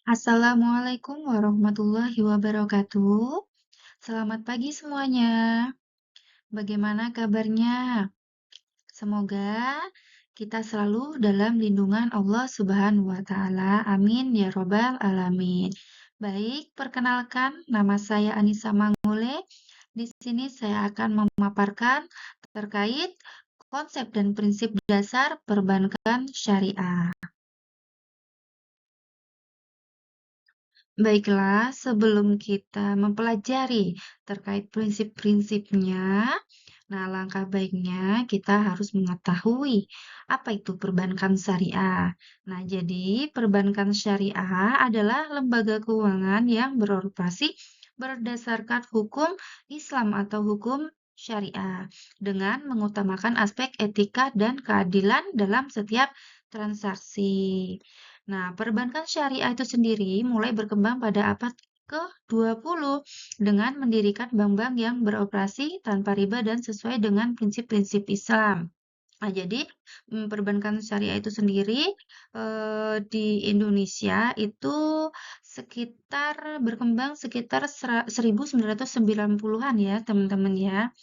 Assalamualaikum warahmatullahi wabarakatuh. Selamat pagi semuanya. Bagaimana kabarnya? Semoga kita selalu dalam lindungan Allah Subhanahu wa Ta'ala. Amin ya Robbal 'Alamin. Baik, perkenalkan, nama saya Anissa Mangule. Di sini saya akan memaparkan terkait konsep dan prinsip dasar perbankan syariah. Baiklah, sebelum kita mempelajari terkait prinsip-prinsipnya, nah langkah baiknya kita harus mengetahui apa itu perbankan syariah. Nah, jadi perbankan syariah adalah lembaga keuangan yang beroperasi berdasarkan hukum Islam atau hukum syariah dengan mengutamakan aspek etika dan keadilan dalam setiap transaksi. Nah, perbankan syariah itu sendiri mulai berkembang pada abad ke-20 dengan mendirikan bank-bank yang beroperasi tanpa riba dan sesuai dengan prinsip-prinsip Islam. Nah, jadi perbankan syariah itu sendiri di Indonesia itu sekitar berkembang sekitar 1990-an ya, teman-teman ya.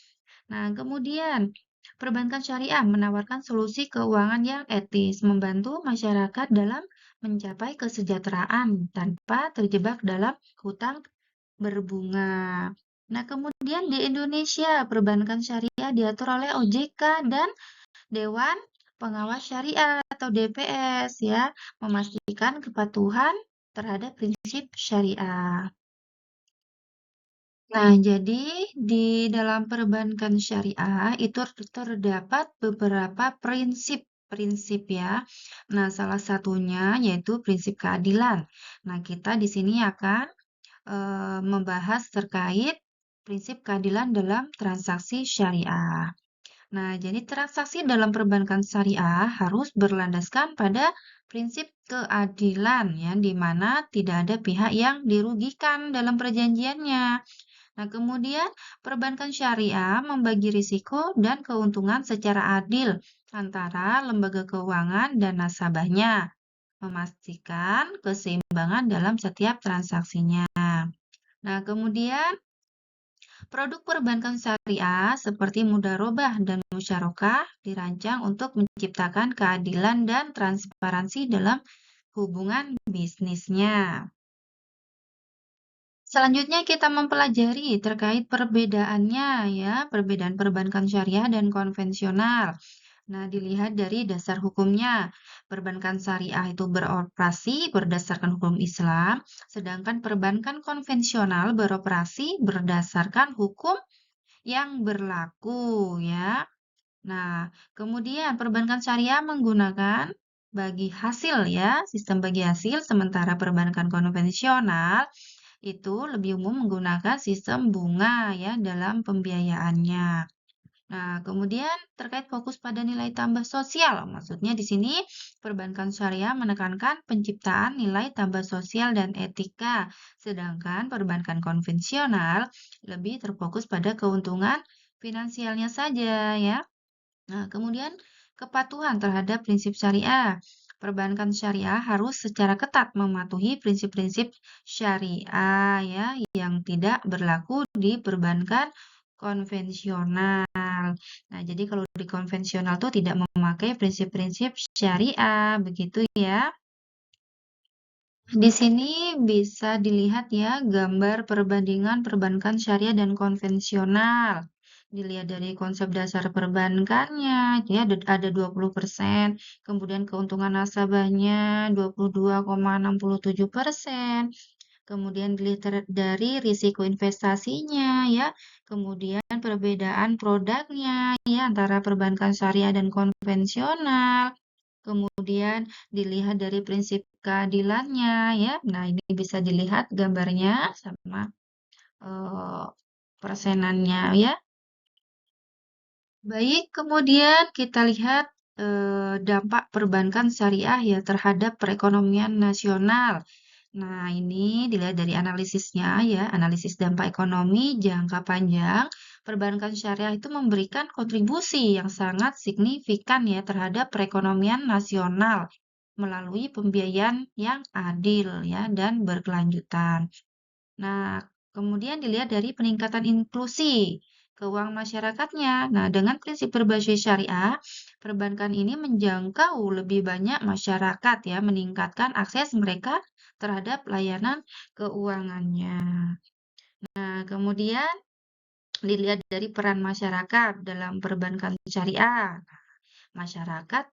Nah, kemudian perbankan syariah menawarkan solusi keuangan yang etis, membantu masyarakat dalam mencapai kesejahteraan tanpa terjebak dalam hutang berbunga. Nah, kemudian di Indonesia, perbankan syariah diatur oleh OJK dan Dewan Pengawas Syariah atau DPS ya, memastikan kepatuhan terhadap prinsip syariah. Nah, jadi di dalam perbankan syariah itu terdapat beberapa prinsip-prinsip ya. Nah, salah satunya yaitu prinsip keadilan. Nah, kita di sini akan membahas terkait prinsip keadilan dalam transaksi syariah. Nah, jadi transaksi dalam perbankan syariah harus berlandaskan pada prinsip keadilan ya, di mana tidak ada pihak yang dirugikan dalam perjanjiannya. Nah, kemudian perbankan syariah membagi risiko dan keuntungan secara adil antara lembaga keuangan dan nasabahnya, memastikan keseimbangan dalam setiap transaksinya. Nah, kemudian produk perbankan syariah seperti mudharabah dan musyarakah dirancang untuk menciptakan keadilan dan transparansi dalam hubungan bisnisnya. Selanjutnya kita mempelajari terkait perbedaannya ya, perbedaan perbankan syariah dan konvensional. Nah, dilihat dari dasar hukumnya. Perbankan syariah itu beroperasi berdasarkan hukum Islam, sedangkan perbankan konvensional beroperasi berdasarkan hukum yang berlaku ya. Nah, kemudian perbankan syariah menggunakan bagi hasil ya, sistem bagi hasil, sementara perbankan konvensional itu lebih umum menggunakan sistem bunga ya dalam pembiayaannya. Nah, kemudian terkait fokus pada nilai tambah sosial, maksudnya di sini perbankan syariah menekankan penciptaan nilai tambah sosial dan etika, sedangkan perbankan konvensional lebih terfokus pada keuntungan finansialnya saja ya. Nah, kemudian kepatuhan terhadap prinsip syariah. Perbankan syariah harus secara ketat mematuhi prinsip-prinsip syariah ya yang tidak berlaku di perbankan konvensional. Nah, jadi kalau di konvensional tuh tidak memakai prinsip-prinsip syariah, begitu ya. Di sini bisa dilihat ya gambar perbandingan perbankan syariah dan konvensional. Dilihat dari konsep dasar perbankannya, ya ada 20%, kemudian keuntungan nasabahnya 22,67%, kemudian dilihat dari risiko investasinya ya, kemudian perbedaan produknya ya antara perbankan syariah dan konvensional. Kemudian dilihat dari prinsip keadilannya ya. Nah, ini bisa dilihat gambarnya sama eh, persenannya ya. Baik, kemudian kita lihat dampak perbankan syariah ya terhadap perekonomian nasional. Nah, ini dilihat dari analisisnya ya, analisis dampak ekonomi jangka panjang. Perbankan syariah itu memberikan kontribusi yang sangat signifikan ya terhadap perekonomian nasional. melalui pembiayaan yang adil ya dan berkelanjutan. Nah, kemudian dilihat dari peningkatan inklusi keuangan masyarakatnya. Nah, dengan prinsip berbasis syariah, perbankan ini menjangkau lebih banyak masyarakat ya, meningkatkan akses mereka terhadap layanan keuangannya. Nah, kemudian dilihat dari peran masyarakat dalam perbankan syariah. Masyarakat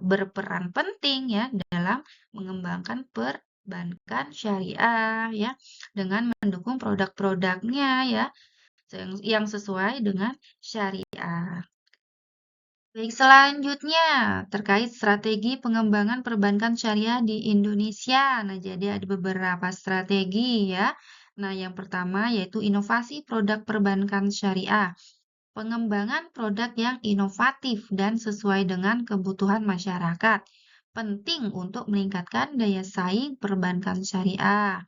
berperan penting ya dalam mengembangkan perbankan syariah ya dengan mendukung produk-produknya ya yang sesuai dengan syariah. Baik, selanjutnya terkait strategi pengembangan perbankan syariah di Indonesia. Nah, jadi ada beberapa strategi ya. Nah, yang pertama yaitu inovasi produk perbankan syariah. Pengembangan produk yang inovatif dan sesuai dengan kebutuhan masyarakat. Penting untuk meningkatkan daya saing perbankan syariah.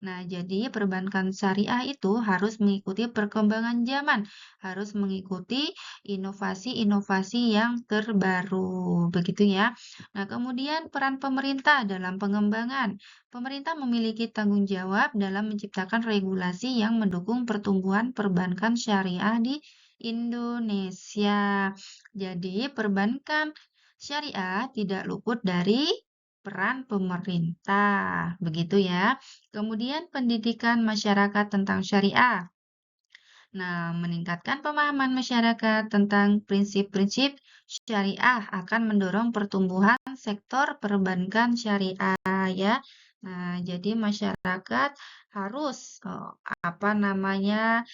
Nah, jadi perbankan syariah itu harus mengikuti perkembangan zaman, harus mengikuti inovasi-inovasi yang terbaru, begitu ya. Nah, kemudian peran pemerintah dalam pengembangan. Pemerintah memiliki tanggung jawab dalam menciptakan regulasi yang mendukung pertumbuhan perbankan syariah di Indonesia. Jadi, perbankan syariah tidak luput dari peran pemerintah, begitu ya. Kemudian pendidikan masyarakat tentang syariah. Nah, meningkatkan pemahaman masyarakat tentang prinsip-prinsip syariah akan mendorong pertumbuhan sektor perbankan syariah ya. Nah, jadi masyarakat harus apa namanya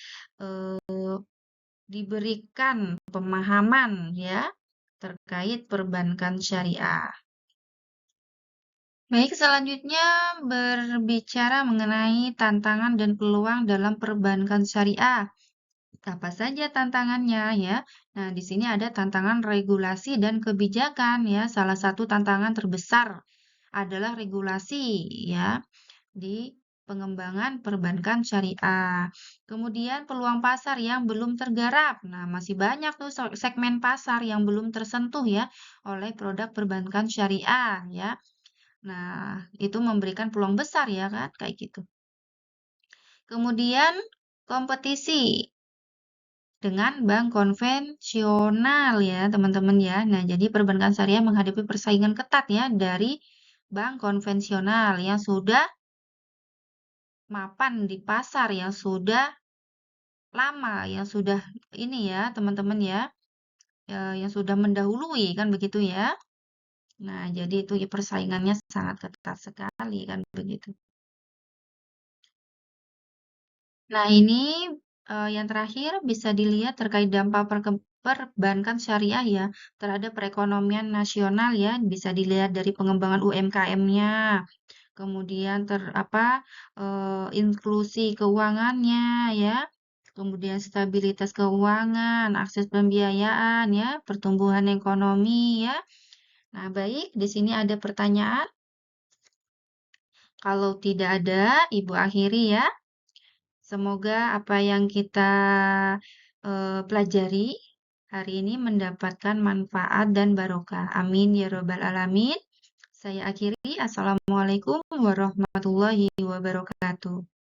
diberikan pemahaman ya terkait perbankan syariah. Baik, selanjutnya berbicara mengenai tantangan dan peluang dalam perbankan syariah. Apa saja tantangannya ya? Nah, di sini ada tantangan regulasi dan kebijakan ya. Salah satu tantangan terbesar adalah regulasi ya di pengembangan perbankan syariah. Kemudian peluang pasar yang belum tergarap. Nah, masih banyak tuh segmen pasar yang belum tersentuh ya oleh produk perbankan syariah ya. Nah, itu memberikan peluang besar ya kan, kayak gitu. Kemudian kompetisi dengan bank konvensional ya, teman-teman ya. Nah, jadi perbankan syariah menghadapi persaingan ketat ya dari bank konvensional yang sudah mapan di pasar, yang sudah lama, yang sudah ini ya, teman-teman ya, yang sudah mendahului kan begitu ya. Nah, jadi itu ya persaingannya sangat ketat sekali kan begitu. Nah, ini yang terakhir bisa dilihat terkait dampak perbankan syariah ya terhadap perekonomian nasional ya, bisa dilihat dari pengembangan UMKM-nya, kemudian inklusi keuangannya ya, kemudian stabilitas keuangan, akses pembiayaan ya, pertumbuhan ekonomi ya. Nah, baik, di sini ada pertanyaan. Kalau tidak ada, Ibu akhiri ya. Semoga apa yang kita pelajari hari ini mendapatkan manfaat dan barokah. Amin ya robbal alamin. Saya akhiri. Assalamualaikum warahmatullahi wabarakatuh.